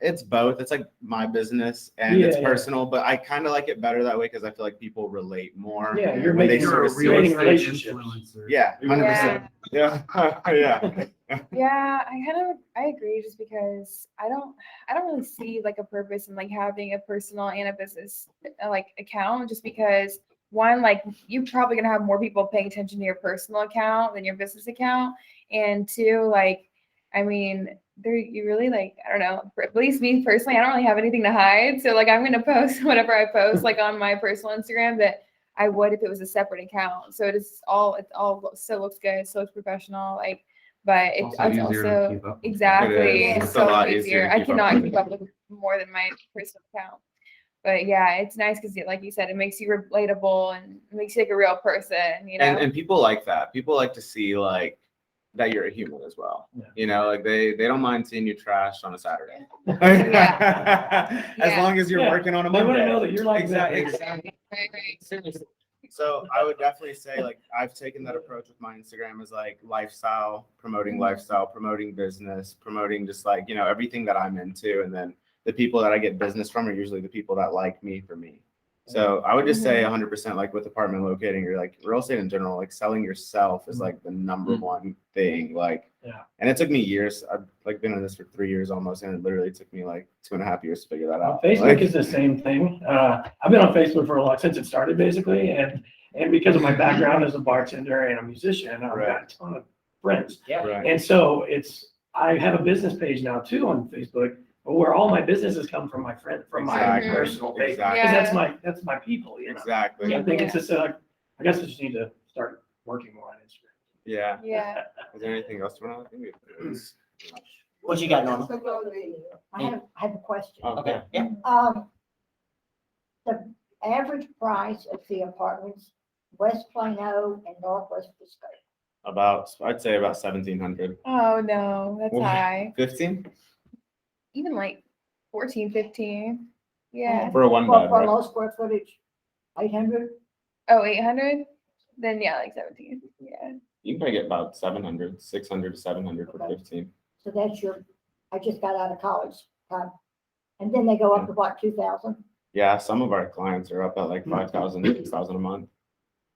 S3: it's both. It's like my business and it's
S4: Yeah, yeah.
S3: personal, but I kind of like it better that way because I feel like people relate more.
S4: Yeah, you're
S3: when they
S4: making,
S3: sort
S7: You're
S3: of
S7: a
S3: see
S7: real
S4: creating
S7: estate
S4: relationships.
S7: influencer.
S3: Yeah, 100%. Yeah, yeah.
S2: Yeah, I agree just because I don't really see like a purpose in like having a personal and a business like account just because one, like you're probably gonna have more people paying attention to your personal account than your business account. And two, like, I mean, there you really like, I don't know, at least me personally, I don't really have anything to hide. So like I'm gonna post whatever I post like on my personal Instagram that I would if it was a separate account. So it all still looks good, so it's professional, like, but it's
S7: Also easier to
S2: also
S7: keep up with.
S2: exactly
S3: It is.
S2: it's
S3: It's a
S2: so
S3: lot
S2: much
S3: easier
S2: easier.
S3: to
S2: I
S3: keep up
S2: cannot
S3: with.
S2: keep up with more than my personal account. But yeah, it's nice because like you said, it makes you relatable and it makes you like a real person, you know?
S3: And people like that. People like to see like that you're a human as well.
S4: Yeah.
S3: You know, like they don't mind seeing you trash on a Saturday.
S2: Yeah.
S3: As long as you're
S4: Yeah.
S3: working on a
S4: They
S3: Monday.
S4: wanna know that you're like that.
S3: Exactly.
S2: Right, right.
S3: Seriously. So I would definitely say like I've taken that approach with my Instagram as like lifestyle, promoting business, promoting just like, you know, everything that I'm into. And then the people that I get business from are usually the people that like me for me. So I would just say 100% like with apartment locating or like real estate in general, like selling yourself is like the number one thing. Like,
S4: Yeah.
S3: and it took me years. I've like been in this for 3 years almost. And it literally took me like 2.5 years to figure that out.
S4: Facebook
S3: Like,
S4: is the same thing. I've been on Facebook for a long, since it started basically. And because of my background as a bartender and a musician, I've got a ton of friends.
S1: Yeah.
S3: right.
S4: And so I have a business page now too on Facebook where all my businesses come from my friend, from my
S3: Exactly.
S4: personal page.
S3: Exactly.
S4: Because that's my people, you know?
S3: Exactly.
S4: So I think it's just, I guess I just need to start working more on Instagram.
S3: Yeah.
S2: Yeah.
S3: Is there anything else you want to think?
S1: What you got, Norma?
S9: I have a question.
S1: Okay, yeah.
S9: The average price of the apartments, West Plano and Northwest Frisco.
S3: I'd say about 1,700.
S2: Oh no, that's
S3: What?
S2: high.
S3: 15
S2: Even like 14, 15. Yeah.
S3: for a one
S9: For
S3: bed,
S9: for
S3: right?
S9: low square footage, 800.
S2: Oh, 800? Then yeah, like 17. Yeah.
S3: You can probably get about 700, 600 to 700 for 15.
S9: So that's I just got out of college. And then they go up to what, 2,000?
S3: Yeah, some of our clients are up at like 5,000, 6,000 a month.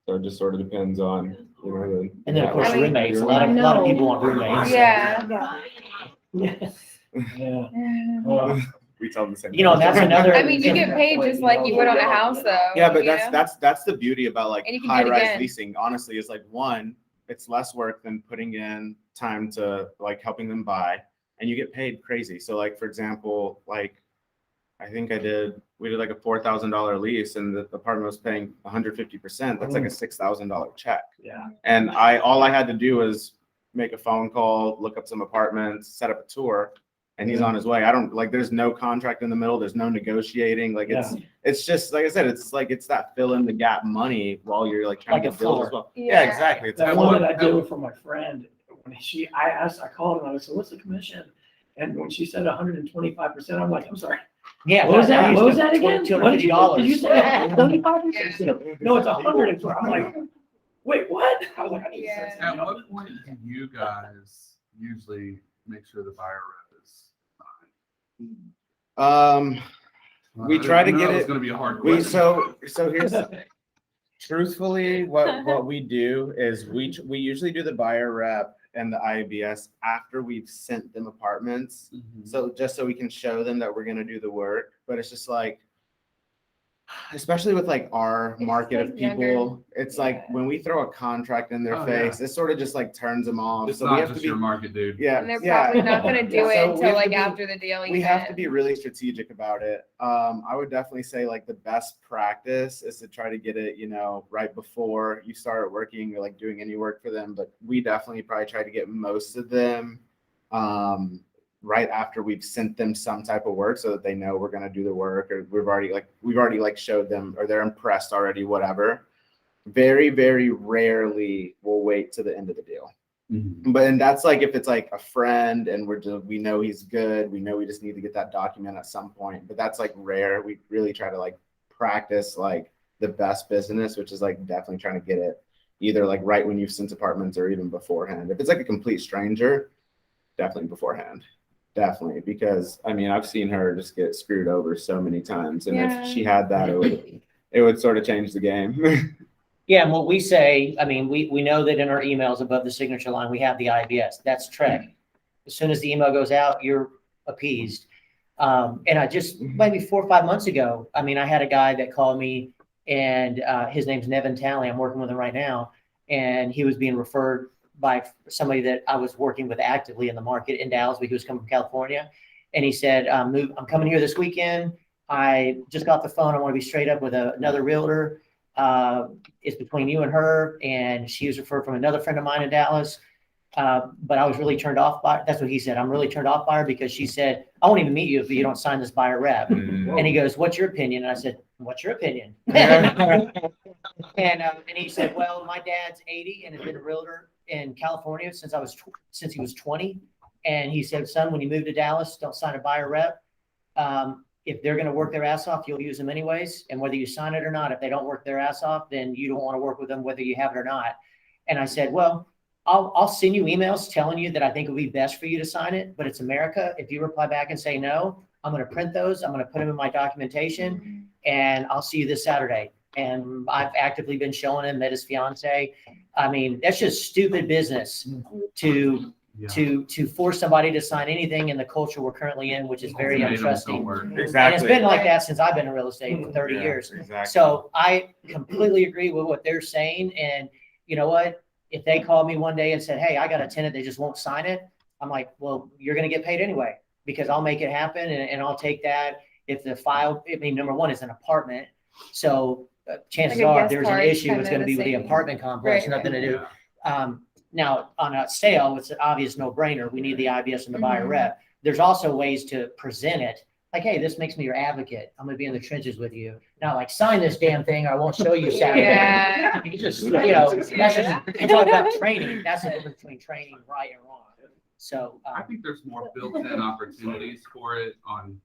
S3: So it just sort of depends on, you know.
S1: And then of course
S2: I mean,
S1: roommates, a lot of people want roommates.
S2: Yeah.
S9: Yeah.
S4: Yeah.
S2: Yeah.
S3: We tell them the same.
S1: You know, and that's
S3: thing.
S1: another.
S2: I mean, you get paid just like you would on a house though.
S3: Yeah, but
S2: you
S3: that's
S2: know?
S3: that's the beauty about like
S2: And you can do it
S3: high-rise
S2: again.
S3: leasing. Honestly, is like one, it's less work than putting in time to like helping them buy, and you get paid crazy. So like for example, like I think we did like a $4,000 lease and the apartment was paying 150%. That's like a $6,000 check.
S4: Yeah.
S3: And all I had to do was make a phone call, look up some apartments, set up a tour, and he's on his way. I don't like, there's no contract in the middle. There's no negotiating. Like it's just, like I said, it's that fill in the gap money while you're like trying
S1: Like
S3: to
S1: a
S3: build
S1: floor.
S3: as well.
S2: Yeah.
S3: Yeah, exactly. It's
S4: That
S3: like,
S4: one that I did with for my friend, when I called him, I said, what's the commission? And when she said 125%, I'm like, I'm sorry.
S1: Yeah.
S4: What was that? What was that again? What did
S1: $250.
S4: you say? 25%? No, it's 100. I'm like, wait, what? I was like, I need to say
S7: At
S4: something.
S7: what point do you guys usually make sure the buyer rep is signed?
S3: We try to get
S7: It's
S3: it.
S7: gonna be a hard
S3: We
S7: question.
S3: so here's the thing. Truthfully, what we do is we usually do the buyer rep and the IBS after we've sent them apartments. So just so we can show them that we're gonna do the work. But it's just like, especially with like our market of
S2: like younger-
S3: people, it's like when we throw a contract in their
S7: Oh,
S3: face, it sort of just like turns them off.
S7: It's
S3: So we
S7: not
S3: have to
S7: just
S3: be,
S7: your market, dude.
S3: yeah,
S2: And they're
S3: yeah.
S2: probably not gonna do
S3: So
S2: it
S3: we have
S2: until
S3: to
S2: like
S3: be-
S2: after the deal.
S3: We have to be really strategic about it. I would definitely say like the best practice is to try to get it, right before you start working or like doing any work for them. But we definitely probably try to get most of them right after we've sent them some type of work so that they know we're going to do the work, or we've already showed them, or they're impressed already, whatever. Very, very rarely we'll wait to the end of the deal. And that's like if it's like a friend and we know he's good, we know we just need to get that document at some point, but that's like rare. We really try to like practice like the best business, which is like definitely trying to get it either like right when you've sent apartments or even beforehand. If it's like a complete stranger, definitely beforehand. Definitely, because I mean I've seen her just get screwed over so many times, and if she had that, it would sort of change the game.
S1: Yeah, and what we say, I mean, we know that in our emails above the signature line, we have the IBS. That's Trek. As soon as the email goes out, you're appeased. And I just, maybe 4 or 5 months ago, I mean, I had a guy that called me, and his name's Nevin Talley. I'm working with him right now. And he was being referred by somebody that I was working with actively in the market in Dallas, but he was coming from California. And he said, I'm coming here this weekend. I just got the phone. I want to be straight up with another realtor. It's between you and her, and she was referred from another friend of mine in Dallas. But I was really turned off by, that's what he said. I'm really turned off by her because she said, I won't even meet you if you don't sign this buyer rep. And he goes, what's your opinion? And I said, what's your opinion? And he said, well, my dad's 80 and has been a realtor in California since he was 20. And he said, son, when you move to Dallas, don't sign a buyer rep. If they're going to work their ass off, you'll use them anyways. And whether you sign it or not, if they don't work their ass off, then you don't want to work with them, whether you have it or not. And I said, well, I'll send you emails telling you that I think it would be best for you to sign it, but it's America. If you reply back and say no, I'm going to print those. I'm going to put them in my documentation, and I'll see you this Saturday. And I've actively been showing him that his fiance. I mean, that's just stupid business to force somebody to sign anything in the culture we're currently in, which is very untrusting.
S3: Exactly.
S1: And it's been like that since I've been in real estate for 30 years.
S3: Exactly.
S1: So I completely agree with what they're saying. And you know what? If they called me one day and said, hey, I got a tenant, they just won't sign it. I'm like, well, you're going to get paid anyway, because I'll make it happen. And I'll take that. If the file, I mean, number one, is an apartment. So chances
S2: Like a
S1: are
S2: guest
S1: there's an
S2: card,
S1: issue.
S2: kinda
S1: It's going to
S2: the
S1: be with the
S2: same.
S1: apartment complex,
S2: Right,
S1: nothing to do. Now, on a sale, it's an obvious no-brainer. We need the IBS and the buyer rep. There's also ways to present it. Like, hey, this makes me your advocate. I'm going to be in the trenches with you. Not like, sign this damn thing or I won't show you Saturday.
S2: Yeah.
S1: You just, that's just, you talk about training. That's the difference between training right and wrong. So,
S7: I think there's more built-in opportunities for it on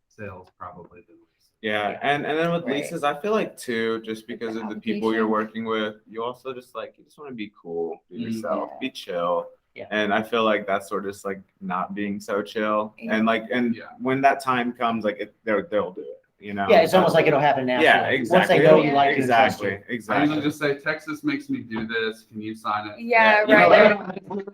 S7: sales probably than leases.
S3: Yeah, and then with
S2: Right.
S3: leases, I feel like too, just because of the people you're working with, you also just like, you just want to be cool, be yourself, be chill.
S1: Yeah.
S3: And I feel like that's sort of just like not being so chill.
S2: Yeah.
S3: And like,
S7: Yeah.
S3: when that time comes, like they'll do it,
S1: yeah, it's almost like it'll happen naturally.
S3: Yeah, exactly.
S1: Once they know you like you and trust
S3: exactly,
S1: you.
S7: I
S3: exactly.
S7: usually just say, Texas makes me do this. Can you sign it?
S2: Yeah,
S3: you know,
S2: right.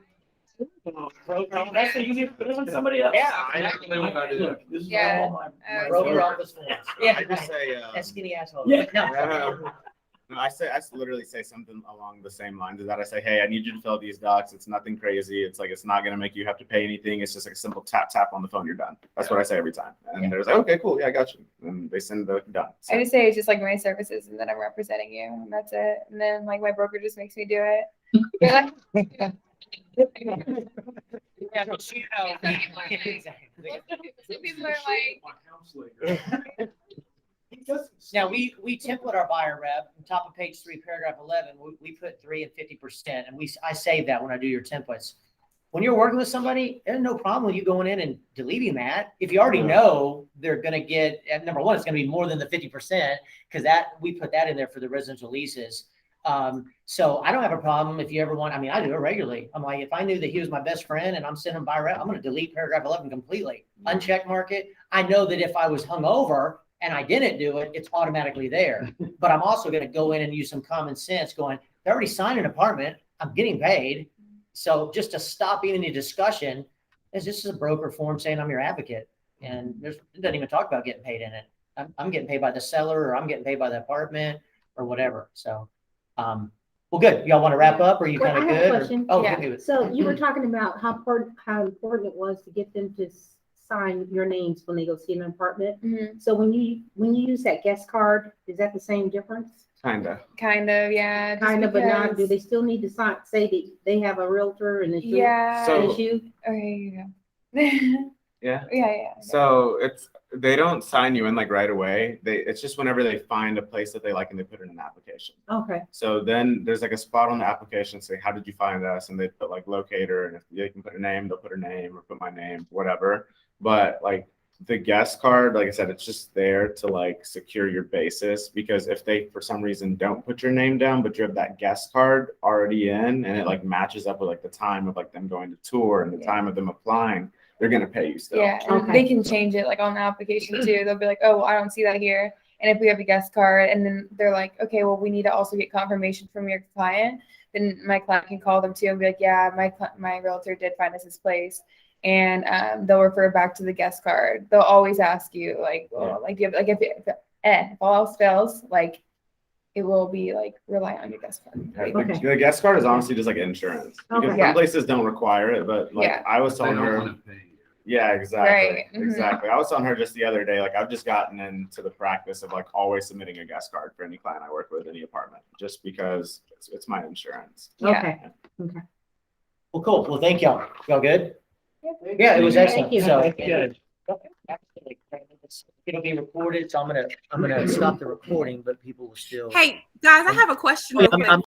S4: That's what you need to put it on somebody else.
S1: Yeah,
S7: I actually what I do.
S4: Look, this is
S2: Yeah.
S4: all my
S1: Broker
S4: work.
S1: office forms. Yeah,
S3: I just say,
S1: that skinny asshole.
S4: Yeah.
S1: No.
S3: No, I literally say something along the same lines as that. I say, hey, I need you to fill out these docs. It's nothing crazy. It's like, it's not going to make you have to pay anything. It's just like a simple tap on the phone. You're done. That's what I say every time. And they're like, okay, cool. Yeah, I got you. And they send the done. So,
S2: I just say it's just like my services and then I'm representing you and that's it. And then like my broker just makes me do it. You're like, people are like,
S1: Now, we template our buyer rep, on top of page 3, paragraph 11, we put 3 and 50%, and I save that when I do your templates. When you're working with somebody, there's no problem with you going in and deleting that. If you already know they're gonna get, and number one, it's gonna be more than the 50%, because we put that in there for the residential leases. So I don't have a problem if you ever want, I mean, I do it regularly. I'm like, if I knew that he was my best friend and I'm sending him buyer rep, I'm gonna delete paragraph 11 completely, uncheck mark it. I know that if I was hungover and I didn't do it, it's automatically there. But I'm also going to go in and use some common sense going, they already signed an apartment. I'm getting paid. So just to stop even the discussion, is this is a broker form saying I'm your advocate. And it doesn't even talk about getting paid in it. I'm getting paid by the seller or I'm getting paid by the apartment or whatever. So, well, good. Y'all want to wrap up or are you
S6: Well,
S1: kind of
S6: I have a
S1: good?
S6: question.
S1: Oh,
S2: Yeah.
S1: hit me with-
S6: So you were talking about how important it was to get them to sign your names when they go see an apartment.
S2: mhm,
S6: So when you use that guest card, is that the same difference?
S3: Kinda.
S2: kind of, yeah. just
S6: Kind of, but not, do
S2: because-
S6: they still need to say that they have a realtor and it's you?
S2: Yeah.
S3: So-
S6: It's you?
S2: Okay, you
S3: Yeah.
S2: go. Yeah.
S3: So they don't sign you in like right away. It's just whenever they find a place that they like and they put in an application.
S6: Okay,
S3: So then there's like a spot on the application say, how did you find us? And they put like locator, and if they can put a name, they'll put a name or put my name, whatever. But like the guest card, like I said, it's just there to like secure your basis, because if they for some reason don't put your name down, but you have that guest card already in and it like matches up with like the time of like them going to tour and the time of them applying, they're gonna pay you still.
S2: Yeah, and
S6: Okay.
S2: they can change it like on the application too. They'll be like, oh, I don't see that here. And if we have a guest card and then they're like, okay, well, we need to also get confirmation from your client, then my client can call them too and be like, yeah, my realtor did find us this place. And they'll refer back to the guest card. They'll always ask you like, well, like, do you have, like if all else fails, like it will be like rely on your guest card.
S3: Yeah,
S6: Okay.
S3: The guest card is honestly just like insurance, because
S6: Okay.
S3: some
S2: Yeah.
S3: places don't require it, but like
S2: Yeah.
S3: I was
S7: They
S3: telling
S7: don't
S3: her,
S7: want to pay you.
S3: yeah, exactly,
S2: Right. Mhm.
S3: exactly. I was telling her just the other day, like I've just gotten into the practice of like always submitting a guest card for any client I work with, any apartment, just because it's my insurance.
S2: Yeah.
S6: okay.
S1: Well, cool. Well, thank y'all. Y'all good?
S2: Yeah.
S1: Yeah, it was
S6: Thank
S1: excellent.
S6: you.
S1: So
S4: Good.
S1: absolutely. It'll be recorded, so I'm gonna stop the recording, but people will still.
S8: Hey, guys, I have a question real quick.
S1: I'm